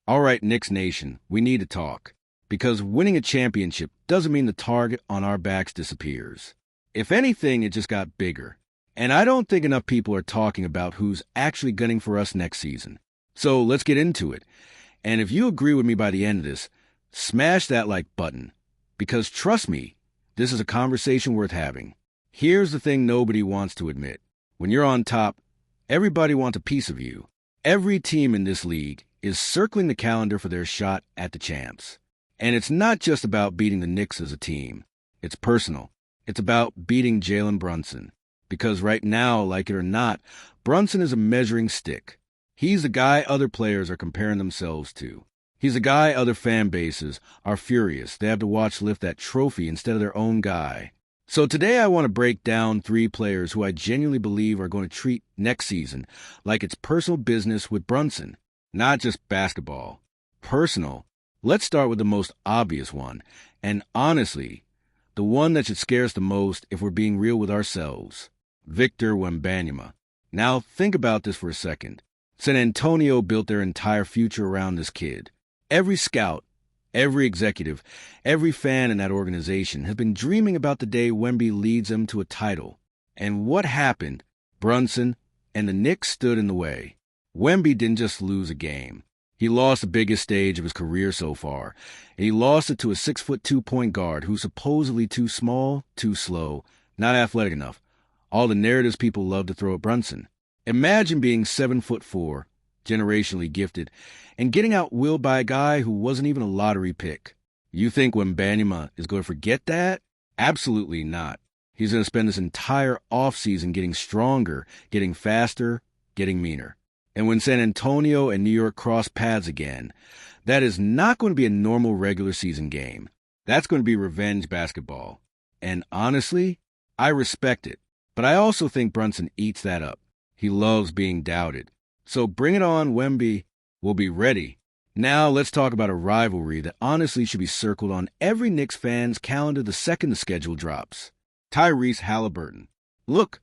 All right, Knicks Nation, we need to talk. Because winning a championship doesn't mean the target on our backs disappears. If anything, it just got bigger. And I don't think enough people are talking about who's actually gunning for us next season. So let's get into it. And if you agree with me by the end of this, smash that like button. Because trust me, this is a conversation worth having. Here's the thing nobody wants to admit. When you're on top, everybody wants a piece of you. Every team in this league is circling the calendar for their shot at the champs. And it's not just about beating the Knicks as a team. It's personal. It's about beating Jalen Brunson. Because right now, like it or not, Brunson is a measuring stick. He's the guy other players are comparing themselves to. He's the guy other fan bases are furious they have to watch lift that trophy instead of their own guy. So today I want to break down 3 players who I genuinely believe are going to treat next season like it's personal business with Brunson. Not just basketball. Personal. Let's start with the most obvious one, and honestly, the one that should scare us the most if we're being real with ourselves. Victor Wembanyama. Now think about this for a second. San Antonio built their entire future around this kid. Every scout, every executive, every fan in that organization has been dreaming about the day Wemby leads them to a title. And what happened? Brunson and the Knicks stood in the way. Wemby didn't just lose a game. He lost the biggest stage of his career so far, and he lost it to a 6'2" point guard who's supposedly too small, too slow, not athletic enough. All the narratives people love to throw at Brunson. Imagine being 7'4", generationally gifted, and getting outwilled by a guy who wasn't even a lottery pick. You think Wembanyama is going to forget that? Absolutely not. He's going to spend this entire offseason getting stronger, getting faster, getting meaner. And when San Antonio and New York cross paths again, that is not going to be a normal regular season game. That's going to be revenge basketball. And honestly, I respect it. But I also think Brunson eats that up. He loves being doubted. So bring it on, Wemby. We'll be ready. Now let's talk about a rivalry that honestly should be circled on every Knicks fan's calendar the second the schedule drops. Tyrese Halliburton. Look,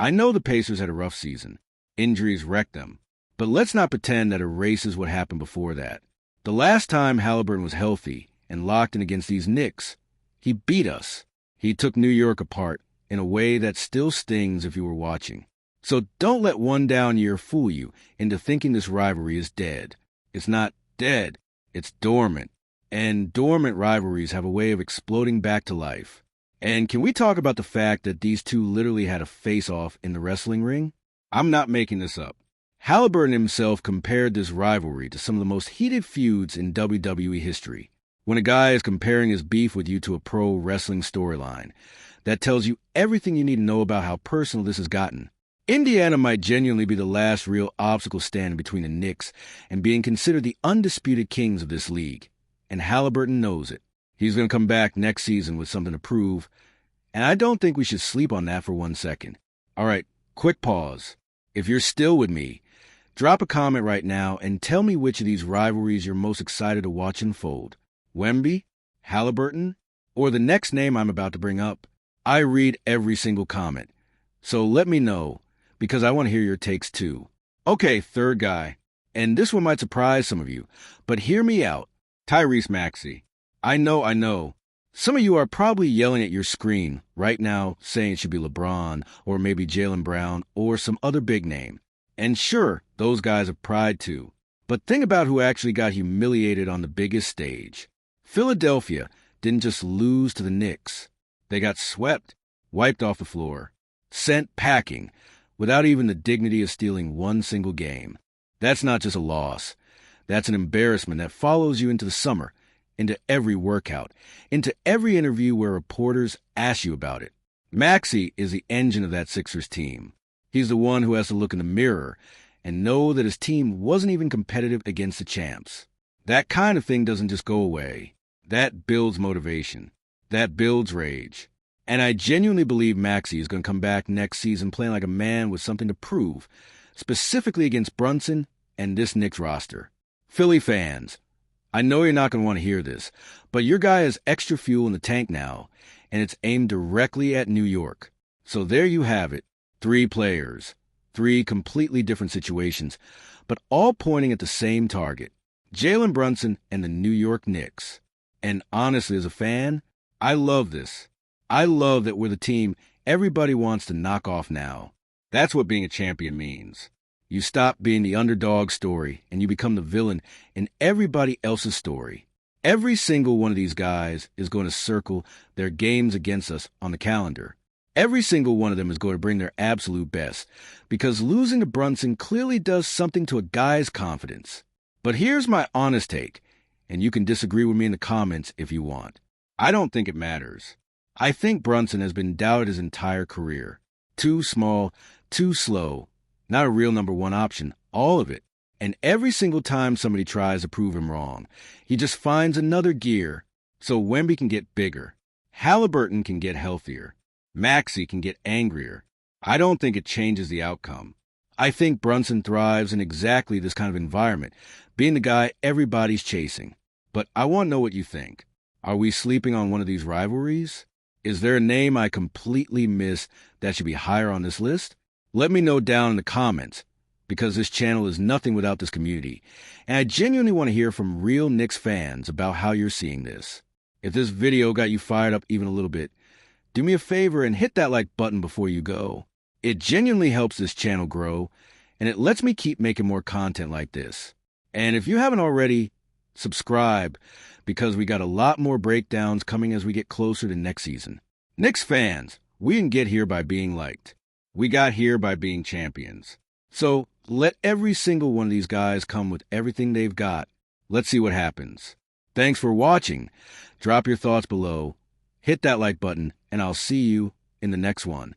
I know the Pacers had a rough season. Injuries wrecked them. But let's not pretend that erases what happened before that. The last time Halliburton was healthy and locked in against these Knicks, he beat us. He took New York apart in a way that still stings if you were watching. So don't let one down year fool you into thinking this rivalry is dead. It's not dead. It's dormant. And dormant rivalries have a way of exploding back to life. And can we talk about the fact that these two literally had a face-off in the wrestling ring? I'm not making this up. Halliburton himself compared this rivalry to some of the most heated feuds in WWE history. When a guy is comparing his beef with you to a pro wrestling storyline, that tells you everything you need to know about how personal this has gotten. Indiana might genuinely be the last real obstacle standing between the Knicks and being considered the undisputed kings of this league. And Halliburton knows it. He's going to come back next season with something to prove, and I don't think we should sleep on that for 1 second. All right, quick pause. If you're still with me, drop a comment right now and tell me which of these rivalries you're most excited to watch unfold. Wemby, Halliburton, or the next name I'm about to bring up. I read every single comment, so let me know, because I want to hear your takes too. Okay, third guy, and this one might surprise some of you, but hear me out. Tyrese Maxey. I know. Some of you are probably yelling at your screen right now saying it should be LeBron or maybe Jalen Brown or some other big name. And sure, those guys have pride too. But think about who actually got humiliated on the biggest stage. Philadelphia didn't just lose to the Knicks. They got swept, wiped off the floor, sent packing, without even the dignity of stealing one single game. That's not just a loss. That's an embarrassment that follows you into the summer, into every workout, into every interview where reporters ask you about it. Maxey is the engine of that Sixers team. He's the one who has to look in the mirror and know that his team wasn't even competitive against the champs. That kind of thing doesn't just go away. That builds motivation. That builds rage. And I genuinely believe Maxey is going to come back next season playing like a man with something to prove, specifically against Brunson and this Knicks roster. Philly fans, I know you're not going to want to hear this, but your guy has extra fuel in the tank now, and it's aimed directly at New York. So there you have it. 3 players, 3 completely different situations, but all pointing at the same target. Jalen Brunson and the New York Knicks. And honestly, as a fan, I love this. I love that we're the team everybody wants to knock off now. That's what being a champion means. You stop being the underdog story and you become the villain in everybody else's story. Every single one of these guys is going to circle their games against us on the calendar. Every single one of them is going to bring their absolute best because losing to Brunson clearly does something to a guy's confidence. But here's my honest take, and you can disagree with me in the comments if you want. I don't think it matters. I think Brunson has been doubted his entire career. Too small, too slow, not a real number one option, all of it. And every single time somebody tries to prove him wrong, he just finds another gear. So Wemby can get bigger. Halliburton can get healthier. Maxey can get angrier. I don't think it changes the outcome. I think Brunson thrives in exactly this kind of environment, being the guy everybody's chasing. But I want to know what you think. Are we sleeping on one of these rivalries? Is there a name I completely missed that should be higher on this list? Let me know down in the comments, because this channel is nothing without this community, and I genuinely want to hear from real Knicks fans about how you're seeing this. If this video got you fired up even a little bit, do me a favor and hit that like button before you go. It genuinely helps this channel grow, and it lets me keep making more content like this. And if you haven't already, subscribe, because we got a lot more breakdowns coming as we get closer to next season. Knicks fans, we didn't get here by being liked. We got here by being champions. So let every single one of these guys come with everything they've got. Let's see what happens. Thanks for watching. Drop your thoughts below. Hit that like button, and I'll see you in the next one.